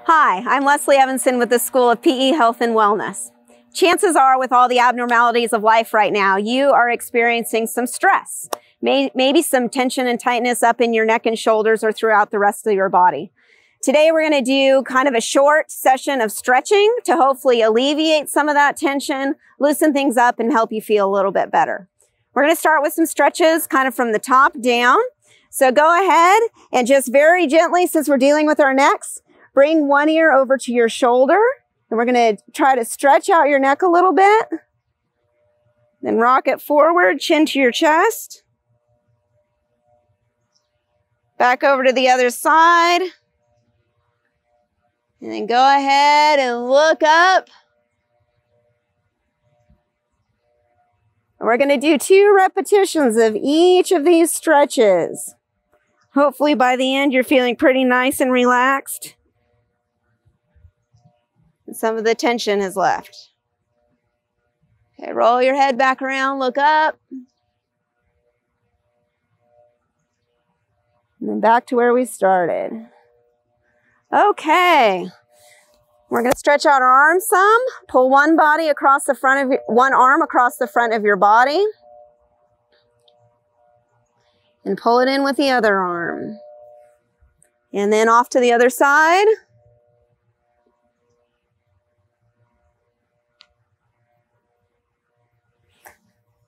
Hi, I'm Leslie Evenson with the School of P.E. Health and Wellness. Chances are, with all the abnormalities of life right now, you are experiencing some stress, maybe some tension and tightness up in your neck and shoulders or throughout the rest of your body. Today we're going to do kind of a short session of stretching to hopefully alleviate some of that tension, loosen things up, and help you feel a little bit better. We're going to start with some stretches kind of from the top down. So go ahead and just very gently, since we're dealing with our necks, bring one ear over to your shoulder, and we're going to try to stretch out your neck a little bit. Then rock it forward, chin to your chest. Back over to the other side. And then go ahead and look up. And we're going to do 2 repetitions of each of these stretches. Hopefully by the end you're feeling pretty nice and relaxed. And some of the tension has left. Okay, roll your head back around, look up. And then back to where we started. Okay. We're going to stretch out our arms some. Pull one arm across the front of your body. And pull it in with the other arm. And then off to the other side.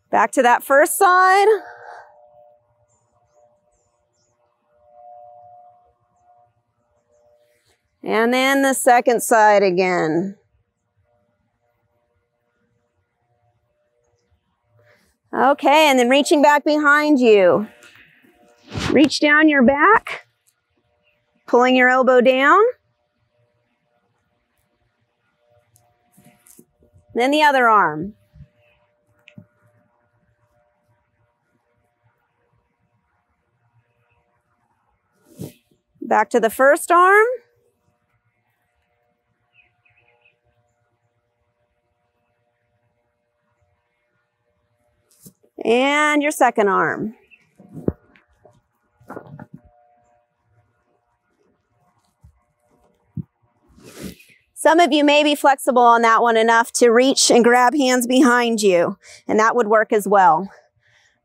Back to that first side. And then the second side again. Okay, and then reaching back behind you. Reach down your back, pulling your elbow down. Then the other arm. Back to the first arm. And your second arm. Some of you may be flexible on that one enough to reach and grab hands behind you, and that would work as well.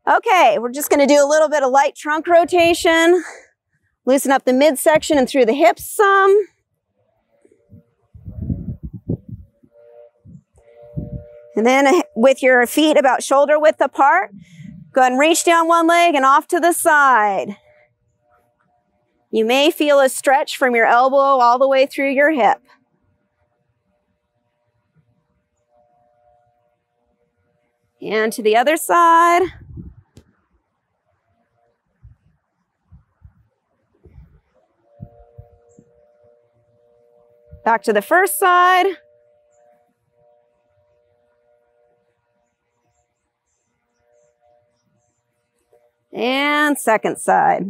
Okay, we're just going to do a little bit of light trunk rotation. Loosen up the midsection and through the hips some. And then with your feet about shoulder width apart, go ahead and reach down one leg and off to the side. You may feel a stretch from your elbow all the way through your hip. And to the other side. Back to the first side. And second side.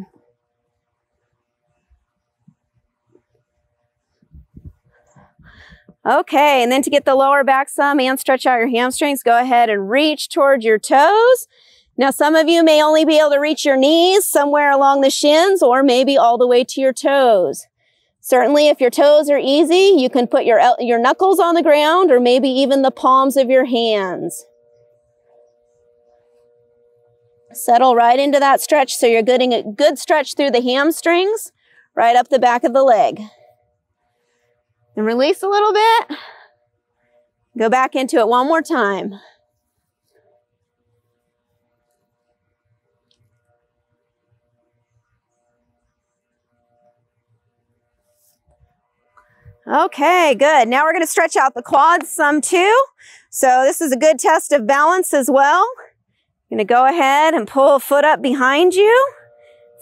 Okay, and then to get the lower back some and stretch out your hamstrings, go ahead and reach towards your toes. Now, some of you may only be able to reach your knees somewhere along the shins or maybe all the way to your toes. Certainly, if your toes are easy, you can put your knuckles on the ground or maybe even the palms of your hands. Settle right into that stretch so you're getting a good stretch through the hamstrings, right up the back of the leg. And release a little bit. Go back into it one more time. Okay, good. Now we're going to stretch out the quads some too. So this is a good test of balance as well. You're going to go ahead and pull a foot up behind you.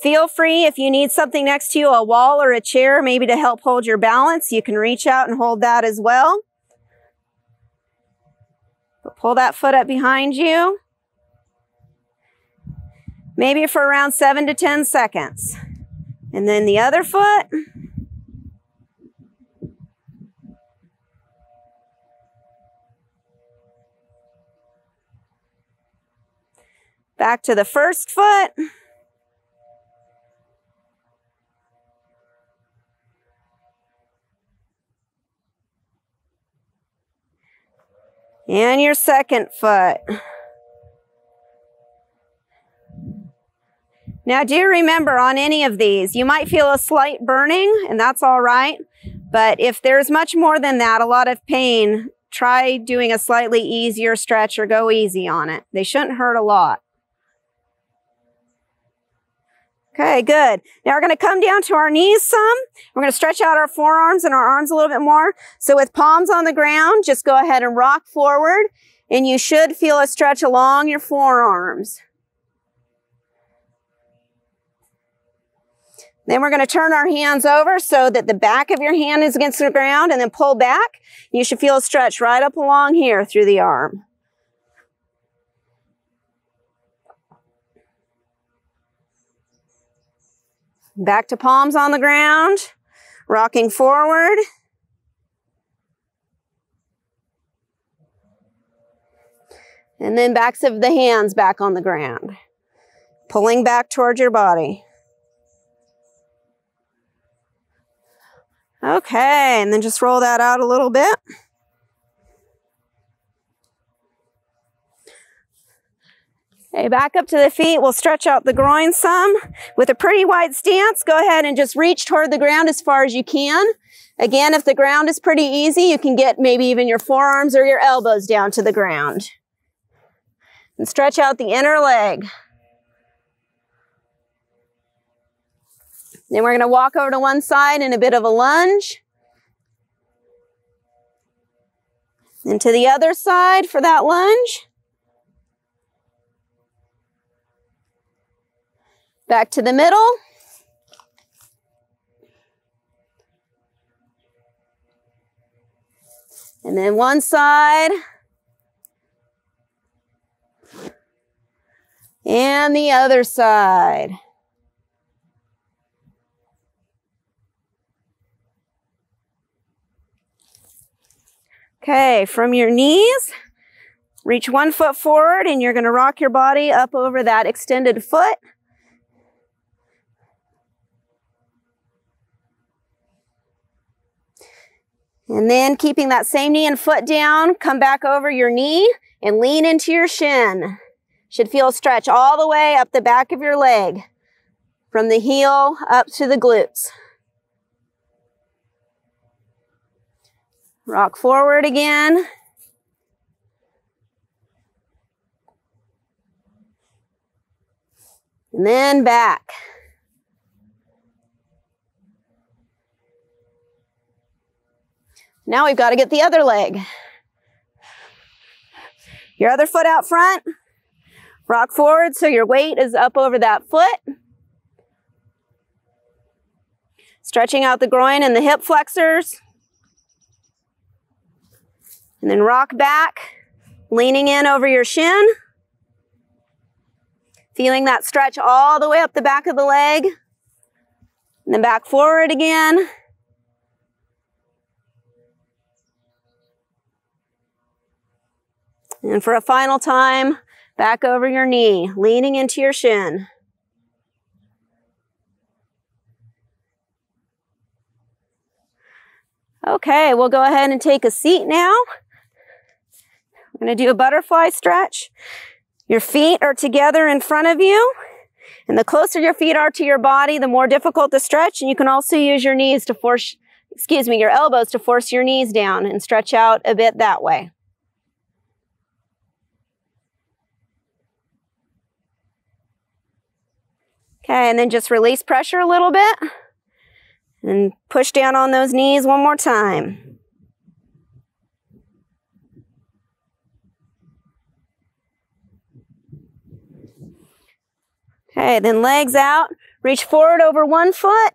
Feel free, if you need something next to you, a wall or a chair, maybe to help hold your balance, you can reach out and hold that as well. But pull that foot up behind you. Maybe for around 7 to 10 seconds. And then the other foot. Back to the first foot. And your second foot. Now do remember on any of these, you might feel a slight burning, and that's all right. But if there's much more than that, a lot of pain, try doing a slightly easier stretch or go easy on it. They shouldn't hurt a lot. Okay, good. Now we're going to come down to our knees some. We're going to stretch out our forearms and our arms a little bit more. So with palms on the ground, just go ahead and rock forward, and you should feel a stretch along your forearms. Then we're going to turn our hands over so that the back of your hand is against the ground, and then pull back. You should feel a stretch right up along here through the arm. Back to palms on the ground, rocking forward. And then backs of the hands back on the ground, pulling back towards your body. Okay, and then just roll that out a little bit. Okay, back up to the feet. We'll stretch out the groin some. With a pretty wide stance, go ahead and just reach toward the ground as far as you can. Again, if the ground is pretty easy, you can get maybe even your forearms or your elbows down to the ground. And stretch out the inner leg. Then we're going to walk over to one side in a bit of a lunge. And to the other side for that lunge. Back to the middle. And then one side. And the other side. Okay, from your knees, reach one foot forward, and you're going to rock your body up over that extended foot. And then keeping that same knee and foot down, come back over your knee and lean into your shin. Should feel a stretch all the way up the back of your leg, from the heel up to the glutes. Rock forward again. And then back. Now we've got to get the other leg. Your other foot out front. Rock forward so your weight is up over that foot. Stretching out the groin and the hip flexors. And then rock back, leaning in over your shin. Feeling that stretch all the way up the back of the leg. And then back forward again. And for a final time, back over your knee, leaning into your shin. Okay, we'll go ahead and take a seat now. We're going to do a butterfly stretch. Your feet are together in front of you. And the closer your feet are to your body, the more difficult to stretch. And you can also use your knees to force, your elbows to force your knees down and stretch out a bit that way. Okay, and then just release pressure a little bit. And push down on those knees one more time. Okay, then legs out. Reach forward over one foot.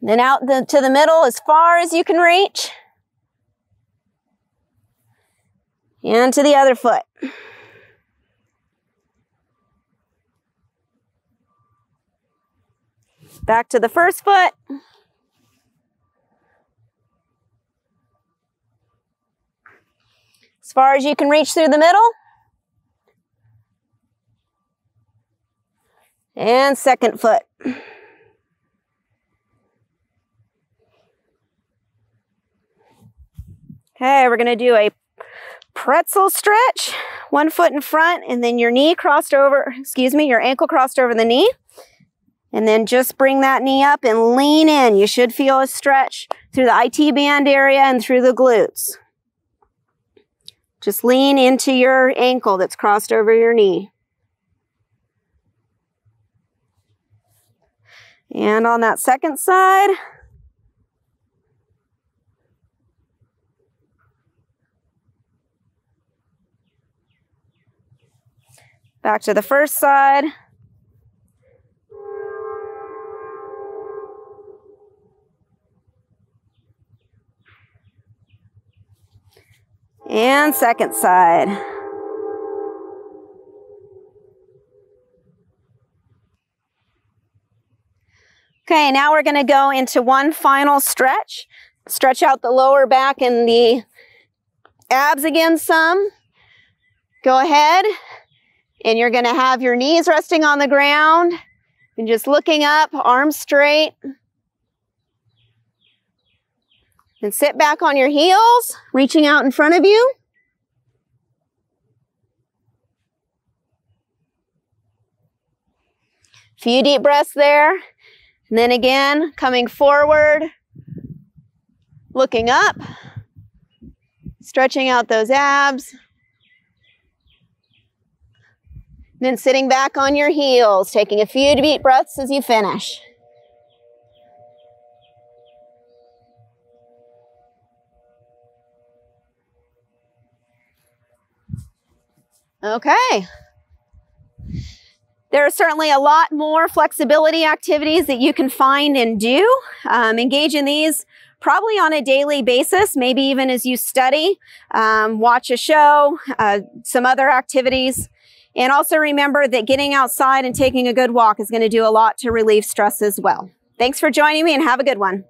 Then out to the middle as far as you can reach. And to the other foot. Back to the first foot. As far as you can reach through the middle. And second foot. Okay, we're going to do a pretzel stretch. 1 foot in front, and then your knee crossed over, your ankle crossed over the knee. And then just bring that knee up and lean in. You should feel a stretch through the IT band area and through the glutes. Just lean into your ankle that's crossed over your knee. And on that second side, back to the first side. And second side. Okay, now we're going to go into one final stretch. Stretch out the lower back and the abs again some. Go ahead, and you're going to have your knees resting on the ground and just looking up, arms straight. And sit back on your heels, reaching out in front of you. Few deep breaths there. And then again, coming forward, looking up, stretching out those abs. Then sitting back on your heels, taking a few deep breaths as you finish. Okay. There are certainly a lot more flexibility activities that you can find and do. Engage in these probably on a daily basis, maybe even as you study, watch a show, some other activities. And also remember that getting outside and taking a good walk is going to do a lot to relieve stress as well. Thanks for joining me and have a good one.